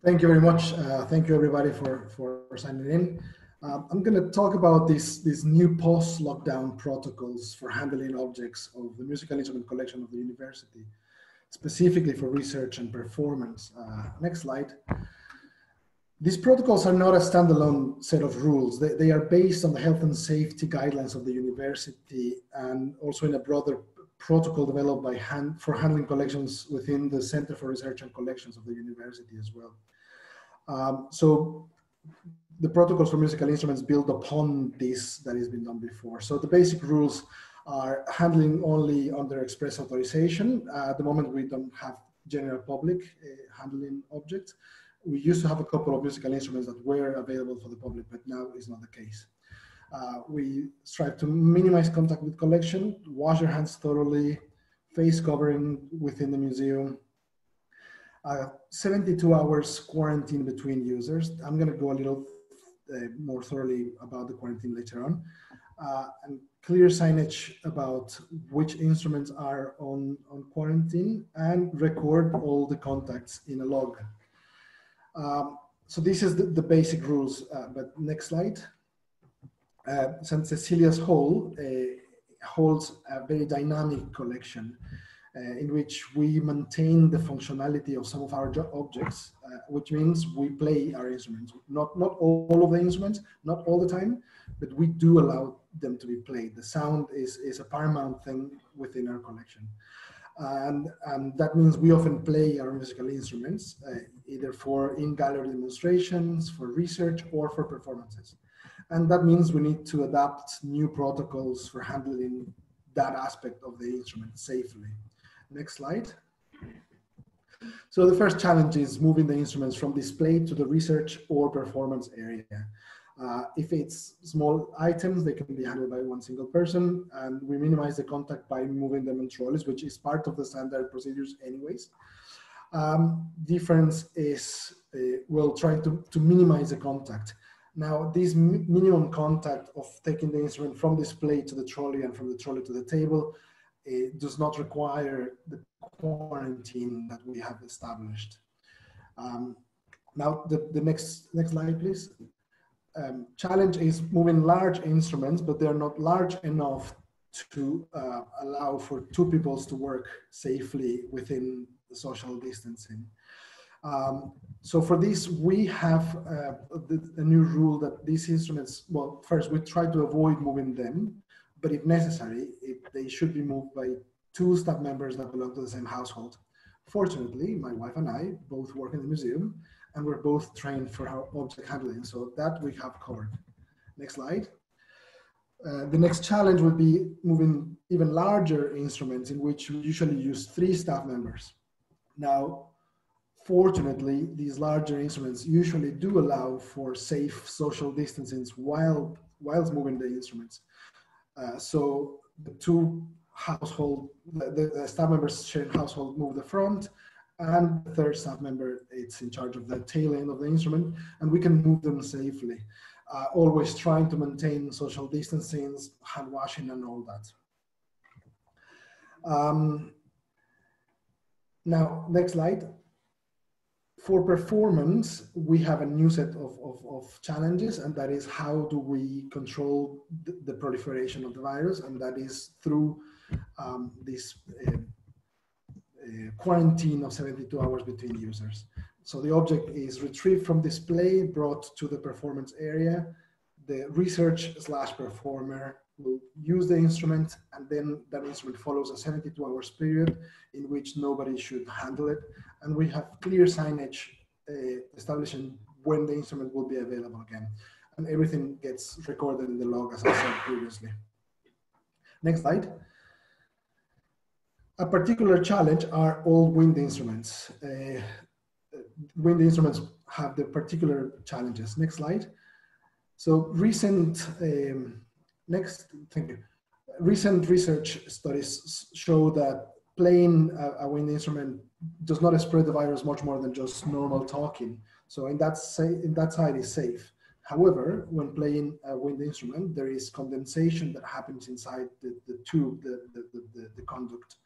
Thank you very much. Thank you everybody for signing in. I'm going to talk about these new post-lockdown protocols for handling objects of the musical instrument collection of the university, specifically for research and performance. Next slide. These protocols are not a standalone set of rules. They are based on the health and safety guidelines of the university and also in a broader protocol developed for handling collections within the Center for Research and Collections of the university as well. So the protocols for musical instruments build upon this that has been done before. So the basic rules are handling only under express authorization. At the moment, we don't have general public handling objects. We used to have a couple of musical instruments that were available for the public, but now is not the case. We strive to minimize contact with collection, wash your hands thoroughly, face covering within the museum, 72 hours quarantine between users. I'm going to go a little more thoroughly about the quarantine later on, and clear signage about which instruments are on quarantine and record all the contacts in a log. So this is the basic rules, but next slide. St. Cecilia's Hall holds a very dynamic collection in which we maintain the functionality of some of our objects, which means we play our instruments. Not all of the instruments, not all the time, but we do allow them to be played. The sound is a paramount thing within our collection. And that means we often play our musical instruments, either for in-gallery demonstrations, for research, or for performances. And that means we need to adapt new protocols for handling that aspect of the instrument safely. Next slide. So the first challenge is moving the instruments from display to the research or performance area. If it's small items, they can be handled by one single person, and we minimize the contact by moving them in trolleys, which is part of the standard procedures anyways. Difference is we'll try to minimize the contact. Now, this minimum contact of taking the instrument from display to the trolley and from the trolley to the table does not require the quarantine that we have established. Now, the next slide, please. Challenge is moving large instruments, but they're not large enough to allow for two people to work safely within the social distancing. So for this, we have a new rule that these instruments, well, first we try to avoid moving them, but if necessary, they should be moved by two staff members that belong to the same household. Fortunately, my wife and I both work in the museum, and we're both trained for our object handling, so that we have covered. Next slide. The next challenge would be moving even larger instruments in which we usually use 3 staff members. Now, fortunately, these larger instruments usually do allow for safe social distancing whilst moving the instruments. So the two the staff members sharing household move the front, and the third staff member, it's in charge of the tail end of the instrument, and we can move them safely, always trying to maintain social distancing, hand washing, and all that. Now, next slide. For performance, we have a new set of challenges, and that is how do we control the proliferation of the virus, and that is through this quarantine of 72 hours between users. So the object is retrieved from display, brought to the performance area. The research/performer will use the instrument, and then that instrument follows a 72 hours period in which nobody should handle it. And we have clear signage establishing when the instrument will be available again. And everything gets recorded in the log, as I said previously. Next slide. A particular challenge are all wind instruments. Wind instruments have the particular challenges. Next slide. So recent research studies show that playing a wind instrument does not spread the virus much more than just normal talking. So in that side is safe. However, when playing a wind instrument, there is condensation that happens inside the tube, the conduct.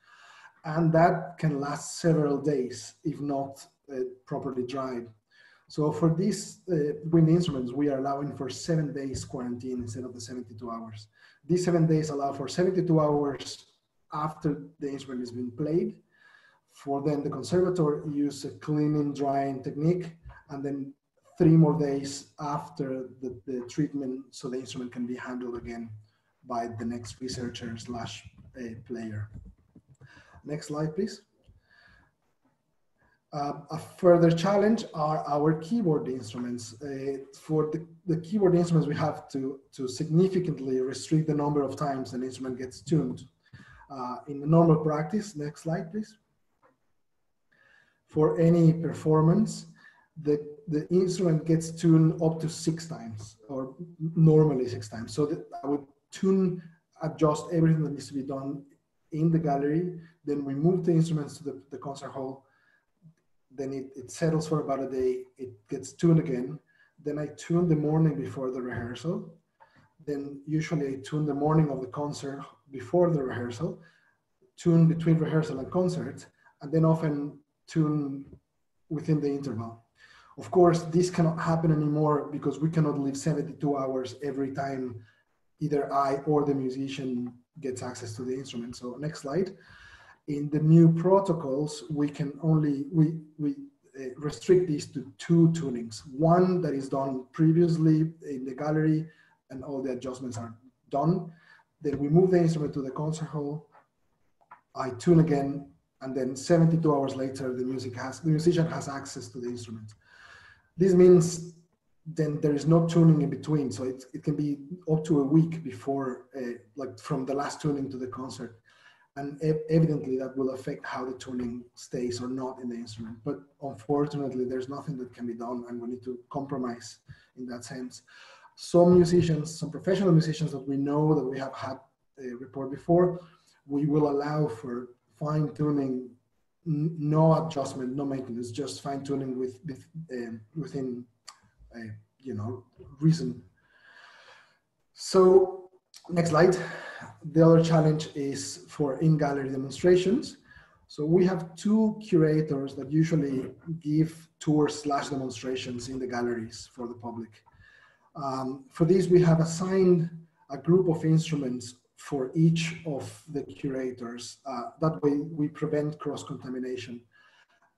And that can last several days if not properly dried. So for these wind instruments, we are allowing for 7 days quarantine instead of the 72 hours. These 7 days allow for 72 hours after the instrument has been played. For then the conservator use a cleaning, drying technique, and then 3 more days after the treatment so the instrument can be handled again by the next researcher / player. Next slide, please. A further challenge are our keyboard instruments. For the keyboard instruments, we have to significantly restrict the number of times an instrument gets tuned. In the normal practice, next slide, please. For any performance, the instrument gets tuned up to 6 times, or normally 6 times. So that I would adjust everything that needs to be done in the gallery, then we move the instruments to the concert hall, then it settles for about a day, it gets tuned again, then I tune the morning before the rehearsal, then usually I tune the morning of the concert before the rehearsal, tune between rehearsal and concert, and then often tune within the interval. Of course, this cannot happen anymore because we cannot live 72 hours every time either I or the musician gets access to the instrument. So next slide. In the new protocols, we can only, we restrict these to 2 tunings. One that is done previously in the gallery and all the adjustments are done. Then we move the instrument to the concert hall. I tune again, and then 72 hours later, the musician has access to the instrument. This means then there is no tuning in between. So it can be up to a week before, like from the last tuning to the concert. And evidently that will affect how the tuning stays or not in the instrument. But unfortunately, there's nothing that can be done, and we need to compromise in that sense. Some musicians, some professional musicians that we know that we have had a report before, we will allow for fine tuning, no adjustment, no maintenance, just fine tuning within reason. So next slide. The other challenge is for in-gallery demonstrations. So we have 2 curators that usually give tours / demonstrations in the galleries for the public. For this, we have assigned a group of instruments for each of the curators. That way we prevent cross-contamination.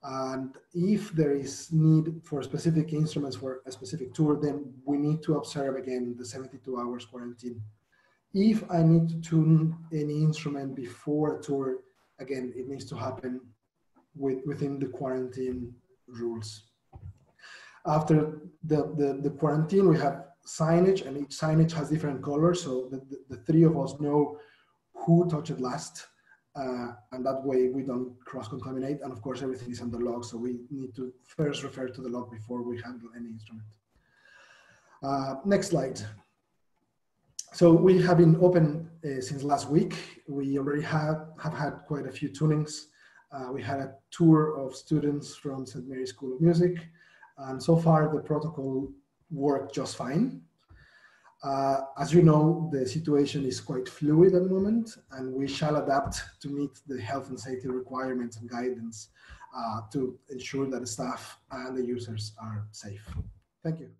And if there is need for specific instruments for a specific tour, then we need to observe again the 72 hours quarantine. If I need to tune any instrument before a tour, again, it needs to happen within the quarantine rules. After the quarantine, we have signage, and each signage has different colors, so the 3 of us know who touched it last, and that way we don't cross-contaminate, and of course everything is on the log, so we need to first refer to the log before we handle any instrument. Next slide. So we have been open since last week. We already have had quite a few tunings. We had a tour of students from St. Mary's School of Music, and so far the protocol worked just fine. As you know, the situation is quite fluid at the moment, and we shall adapt to meet the health and safety requirements and guidance to ensure that the staff and the users are safe. Thank you.